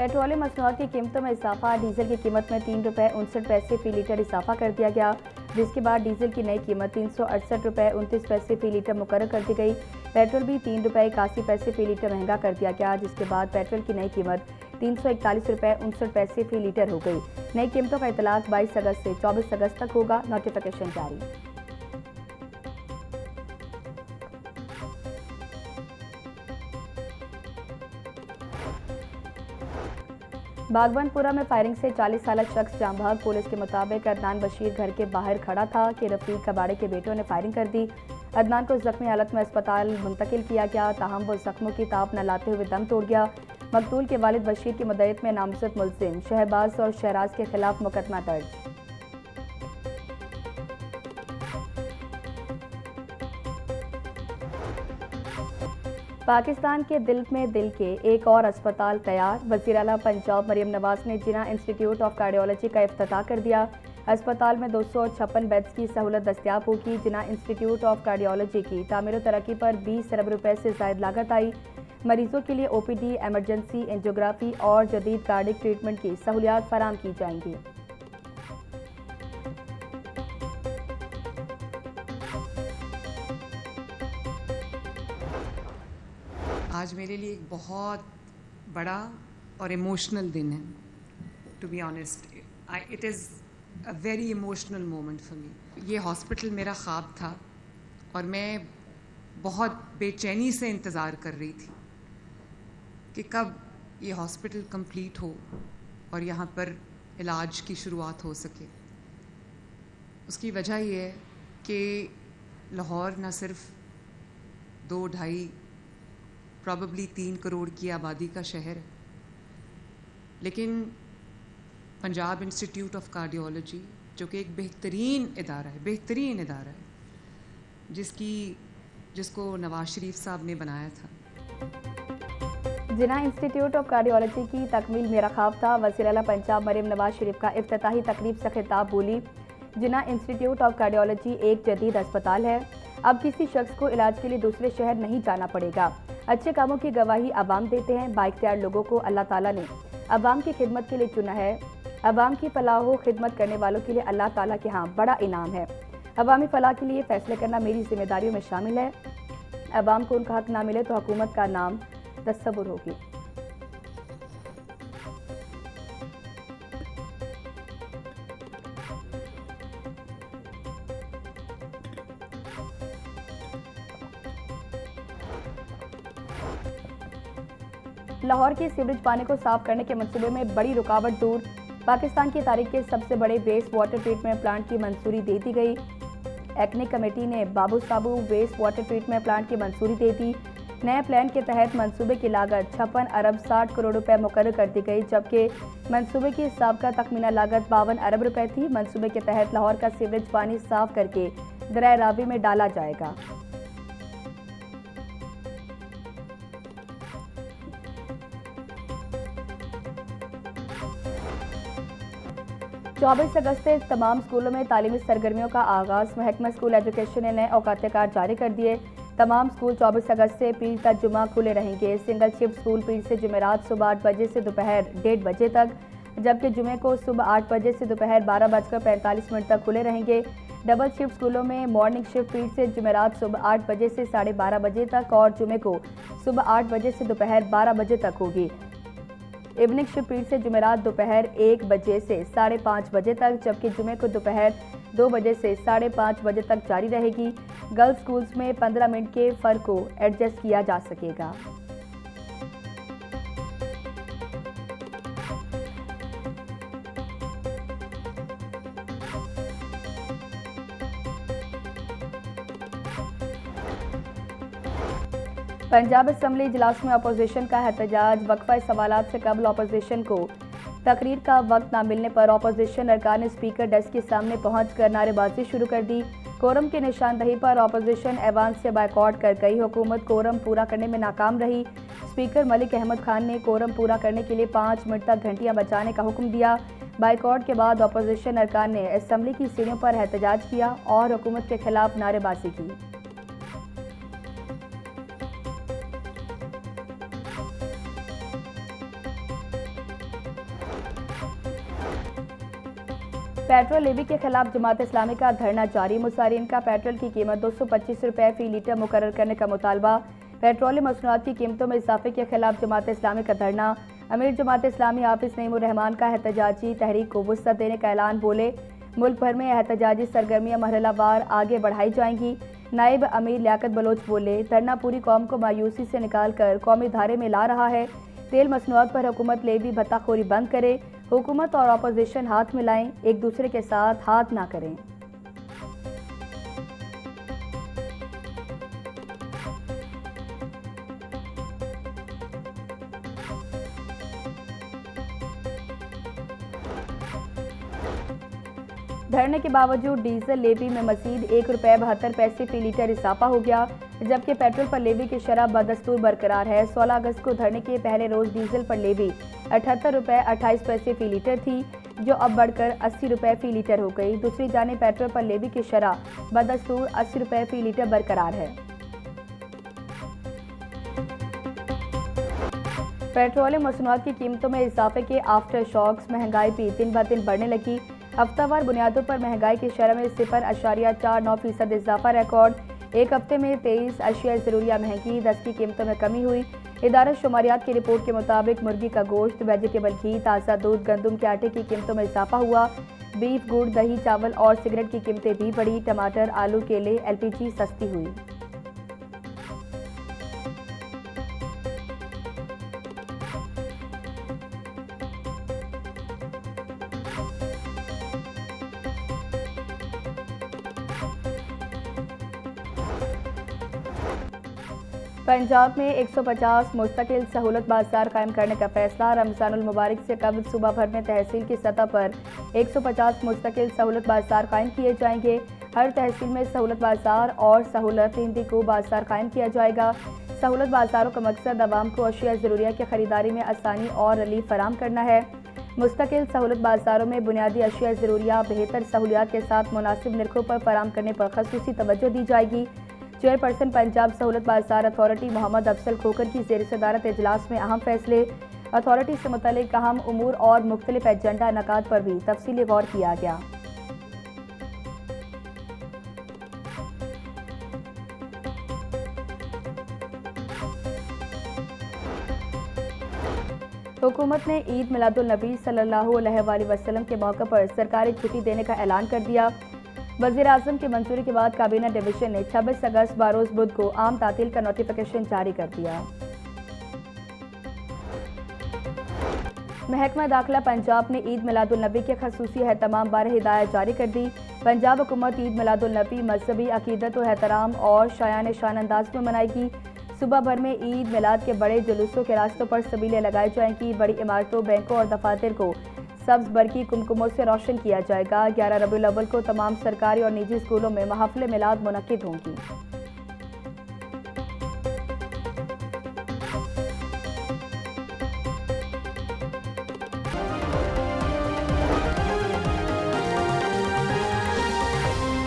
Petroleum मसनूआत की कीमतों में इजाफा। डीजल की कीमत में ₹3.59 फी लीटर इजाफा कर दिया गया, जिसके बाद डीजल की नई कीमत ₹368.29 फी लीटर मुकर्रर कर दी गई। पेट्रोल भी ₹3.81 फी लीटर महंगा कर दिया गया, जिसके बाद पेट्रोल की नई कीमत ₹341.59 फी लीटर हो गई। नई कीमतों का इतलाक 22 अगस्त से 24 अगस्त तक होगा। नोटिफिकेशन जारी। बागवनपुरा में फायरिंग से 40 साल शख्स जाँ बहक। पुलिस के मुताबिक अदनान बशीर घर के बाहर खड़ा था कि रफीक कबाड़े के बेटों ने फायरिंग कर दी। अदनान को जख्मी हालत में अस्पताल मुंतकिल किया गया, ताहम वो जख्मों की ताप न लाते हुए दम तोड़ गया। मकतूल के वालिद बशीर की मुद्दत में नामजद मुलजिम शहबाज और शहराज के खिलाफ मुकदमा दर्ज। पाकिस्तान के दिल में दिल के एक और अस्पताल तैयार। वज़ीर आला पंजाब मरियम नवाज ने जिना इंस्टीट्यूट ऑफ कार्डियोलॉजी का इफ्तिताह कर दिया। अस्पताल में 256 बेड्स की सहूलत दस्तियाब होगी। जिना इंस्टीट्यूट ऑफ कार्डियोलॉजी की तामीर तरक्की पर 20 अरब रुपए से ज़ायद लागत आई। मरीजों के लिए ओपीडी, एमरजेंसी, एंजियोग्राफी और जदीद कार्डिक ट्रीटमेंट की सहूलियात फराम की जाएंगी। आज मेरे लिए एक बहुत बड़ा और इमोशनल दिन है। To be honest, it is a very emotional moment for me. ये हॉस्पिटल मेरा ख्वाब था और मैं बहुत बेचैनी से इंतज़ार कर रही थी कि कब ये हॉस्पिटल कंप्लीट हो और यहाँ पर इलाज की शुरुआत हो सके। उसकी वजह ये है कि लाहौर न सिर्फ 2-2.5 प्रॉबेबली 3 करोड़ की आबादी का शहर है, लेकिन पंजाब इंस्टीट्यूट ऑफ कार्डियोलॉजी जो कि एक बेहतरीन इदारा है जिसको नवाज शरीफ साहब ने बनाया था। जिना इंस्टीट्यूट ऑफ कार्डियोलॉजी की तकमील मेरा ख्वाब था। वज़ीर आला पंजाब मरियम नवाज शरीफ का इफ्तिताही तकरीब से खिताब बोली। जिना इंस्टीट्यूट ऑफ कार्डियोलॉजी एक जदीद अस्पताल है। अब किसी शख्स को इलाज के लिए दूसरे शहर नहीं जाना पड़ेगा। अच्छे कामों की गवाही अवाम देते हैं। बाइख्तियार लोगों को अल्लाह ताला ने अवाम की खिदमत के लिए चुना है। अवाम की फलाह खिदमत करने वालों के लिए अल्लाह ताला के यहाँ बड़ा इनाम है। अवामी फलाह के लिए फैसले करना मेरी जिम्मेदारियों में शामिल है। अवाम को उनका हक ना मिले तो हुकूमत का नाम तस्वुर होगी। लाहौर के सीवरेज पानी को साफ करने के मंसूबे में बड़ी रुकावट दूर। पाकिस्तान की तारीख के सबसे बड़े वेस्ट वाटर ट्रीटमेंट प्लांट की मंजूरी दे दी गई। एक्निक कमेटी ने बाबू साबू वेस्ट वाटर ट्रीटमेंट प्लांट की मंजूरी दे दी। नए प्लान के तहत मंसूबे की लागत 56 अरब 60 करोड़ रुपए मुकर्रर कर दी गई, जबकि मंसूबे की साबका तखमीना लागत 52 अरब रुपए थी। मंसूबे के तहत लाहौर का सीवरेज पानी साफ करके दरिया रावी में डाला जाएगा। 24 अगस्त से तमाम स्कूलों में तालीमी सरगर्मियों का आगाज। महकमा स्कूल एजुकेशन ने नए औकात-ए-कार जारी कर दिए। तमाम स्कूल 24 अगस्त से पीर तक जुमा खुले रहेंगे। सिंगल शिफ्ट स्कूल पीर से जुमेरात सुबह 8 बजे से दोपहर 1:30 बजे तक, जबकि जुमे को सुबह 8 बजे से दोपहर 12:45 तक खुले रहेंगे। डबल शिफ्ट स्कूलों में मॉर्निंग शिफ्ट पीर से जुमेरात सुबह 8 बजे से 12:30 बजे तक और जुमे को सुबह 8 बजे से दोपहर 12 बजे तक होगी। इवनिंग शिफ्ट पीर से जुमेरात दोपहर 1 बजे से 5:30 बजे तक, जबकि जुमे को दोपहर 2 बजे से 5:30 बजे तक जारी रहेगी। गर्ल्स स्कूल्स में 15 मिनट के फ़र्क को एडजस्ट किया जा सकेगा। पंजाब असम्बली इजलास में अपोजिशन का एहतजाज। वक्फा सवालात से कबल अपोजिशन को तकरीर का वक्त न मिलने पर अपोजिशन अरकान ने स्पीकर डेस्क के सामने पहुंचकर नारेबाजी शुरू कर दी। कोरम की निशानदही पर अपोजिशन ऐवान से बायकॉट कर गई। हुकूमत कोरम पूरा करने में नाकाम रही। स्पीकर मलिक अहमद खान ने कोरम पूरा करने के लिए 5 मिनट तक घंटियां बजाने का हुक्म दिया। बायकॉट के बाद अपोजिशन अरकान ने असम्बली की सीढ़ियों पर एहतजाज किया और हुकूमत के खिलाफ नारेबाजी की। पेट्रोल लेवी के खिलाफ जमात इस्लामी का धरना जारी। मुसारिन का पेट्रोल की कीमत 225 रुपये फी लीटर मुकर्रर करने का मुतालबा। पेट्रोलियम मसनूआत की कीमतों में इजाफे के खिलाफ जमात इस्लामी का धरना। अमीर जमात इस्लामी हाफिज नईमुर रहमान का एहतजाजी तहरीक को वुसअत देने का ऐलान। बोले, मुल्क भर में एहतजाजी सरगर्मियाँ मरहलावार आगे बढ़ाई जाएंगी। नायब अमीर लियाकत बलोच बोले, धरना पूरी कौम को मायूसी से निकाल कर कौमी धारे में ला रहा है। तेल मसनूआत पर हुकूमत लेवी भत्ताखोरी बंद करे। हुकूमत और अपोजिशन हाथ मिलाएं, एक दूसरे के साथ हाथ ना करें। धरने के बावजूद डीजल लेवी में मजीद ₹1.72 फी लीटर इजाफा हो गया, जबकि पेट्रोल पर लेवी की शरह बदस्तूर बरकरार है। 16 अगस्त को धरने के पहले रोज डीजल पर लेवी ₹78.28 फी लीटर थी, जो अब बढ़कर ₹80 फी लीटर हो गई। दूसरी जानिब पेट्रोल पर लेवी की शरह बदस्तूर ₹80 फी लीटर बरकरार है। पेट्रोलियम मसनूआत की कीमतों में इजाफे के आफ्टर शॉक्स, महंगाई भी दिन ब दिन बढ़ने लगी। हफ्तावार बुनियादों पर महंगाई की शरह में 0.49% इजाफा रिकॉर्ड। एक हफ्ते में 23 अशिया ज़रूरिया महंगी, 10 की कीमतों में कमी हुई। इदारा शुमारियात की रिपोर्ट के मुताबिक मुर्गी का गोश्त, वेजिटेबल घी, ताज़ा दूध, गंदम के आटे की कीमतों में इजाफा हुआ। बीफ, गुड़, दही, चावल और सिगरेट की कीमतें भी बढ़ी। टमाटर, आलू, केले, LPG सस्ती हुई। पंजाब में 150 मुस्तकिल सहूलत बाजार कायम करने का फैसला। रमज़ानुल मुबारक से कबल सुबह भर में तहसील की सतह पर 150 मुस्तकिल सहूलत बाजार कायम किए जाएंगे। हर तहसील में सहूलत बाजार और सहूलत हिंदी को बाजार कायम किया जाएगा। सहूलत बाजारों का मकसद आवाम को अशिया ज़रूरिया की खरीदारी में आसानी और रिलीफ फराम करना है। मुस्तकिल सहूलत बाजारों में बुनियादी अशिया ज़रूरिया बेहतर सहूलियात के साथ मुनासिब निर्खों पर फराम करने पर ख़ुसूसी तवज्जो दी जाएगी। चेयरपर्सन पंजाब सहूलत बाजार अथॉरिटी मोहम्मद अफसल खोकर की ज़ेर सदारत इजलास में अहम फैसले। अथॉरिटी से मुतल्लिक अहम उमूर और मुख्तलिफ एजेंडा इनकाद पर भी तफसीली गौर किया गया। हुकूमत ने ईद मिलादुल नबी सल्लल्लाहु अलैहि वसल्लम के मौके पर सरकारी छुट्टी देने का ऐलान कर दिया। वज़ीर आज़म की मंजूरी के बाद काबीना डिवीजन ने 26 अगस्त बरोज़ बुध को आम तातील का नोटिफिकेशन जारी कर दिया। महकमा दाखिला पंजाब ने ईद मिलादुल नबी के खसूसी एहतमाम बारे हिदायत जारी कर दी। पंजाब हुकूमत ईद मिलादुल नबी मजहबी अकीदत व एहतराम और शायान शान अंदाज में मनाएगी। सुबह भर में ईद मिलाद के बड़े जुलूसों के रास्तों पर सबीलें लगाई जाएंगी। बड़ी इमारतों, बैंकों और दफातर को सब्ज बरकी कुमकुमों से रोशन किया जाएगा। 11 रबीउल अव्वल को तमाम सरकारी और निजी स्कूलों में महफिल मिलाद मुनक्किद होंगी।